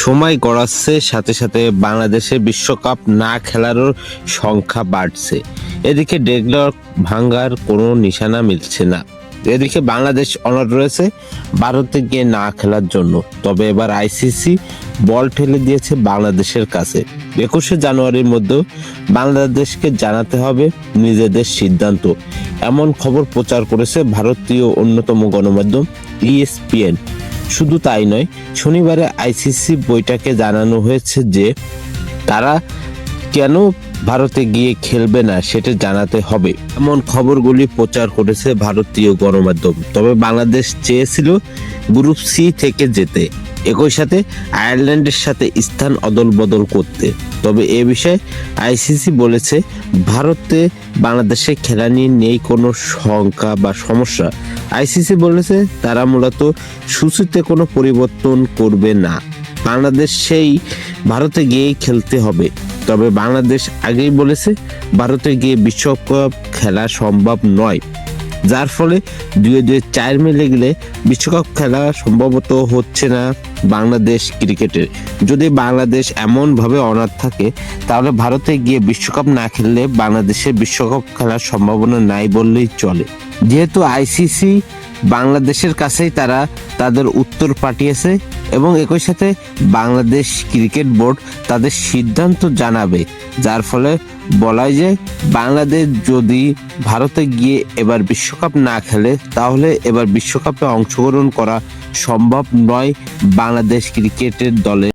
সময় গড়াচ্ছে, সাথে সাথে বাংলাদেশে বিশ্বকাপ না খেলারও সংখ্যা বাড়ছে। এদিকে ডেডলক ভাঙ্গার কোনো নিশানা মিলছে না। এদিকে বাংলাদেশ অনড় রয়েছে ভারতে গিয়ে না খেলার জন্য। তবে এবার আইসিসি বল ঠেলে দিয়েছে বাংলাদেশের কাছে। 21শে জানুয়ারির মধ্যে বাংলাদেশকে জানাতে হবে নিজেদের সিদ্ধান্ত, এমন খবর প্রচার করেছে ভারতীয় অন্যতম গণমাধ্যম ESPN। শুধু তাই নয়, শনিবারে আইসিসি বৈঠকে জানানো হয়েছে যে তারা কেন ভারতে গিয়ে খেলবে না সেটা জানাতে হবে, এমন খবরগুলি প্রচার করেছে ভারতীয় গণমাধ্যম। তবে বাংলাদেশ চেয়েছিল গ্রুপ সি থেকে যেতে, একই সাথে আয়ারল্যান্ডের সাথে স্থান অদল বদল করতে। তবে এ বিষয়ে আইসিসি বলেছে ভারতে বাংলাদেশে খেলা নিয়ে নেই কোনো শঙ্কা বা সমস্যা। আইসিসি বলেছে তারা মূলত সূচিতে কোনো পরিবর্তন করবে না, বাংলাদেশ সেই ভারতে গিয়েই খেলতে হবে। তবে বাংলাদেশ আগেই বলেছে ভারতে গিয়ে বিশ্বকাপ খেলা সম্ভব নয়, যার ফলে 2-4 মিলে গেলে বিশ্বকাপ খেলা সম্ভবত হচ্ছে না বাংলাদেশ ক্রিকেটের। যদি বাংলাদেশ এমনভাবে অনাথ থাকে তাহলে ভারতে গিয়ে বিশ্বকাপ না খেললে বাংলাদেশের বিশ্বকাপ খেলার সম্ভাবনা নাই বললেই চলে। যেহেতু আইসিসি বাংলাদেশের কাছেই তারা তাদের উত্তর পাঠিয়েছে এবং একই সাথে বাংলাদেশ ক্রিকেট বোর্ড তাদের সিদ্ধান্ত জানাবে, যার ফলে বলাই যায় বাংলাদেশ যদি ভারতে গিয়ে এবার বিশ্বকাপ না খেলে তাহলে এবার বিশ্বকাপে অংশগ্রহণ করা সম্ভব নয় বাংলাদেশ ক্রিকেটের দলে।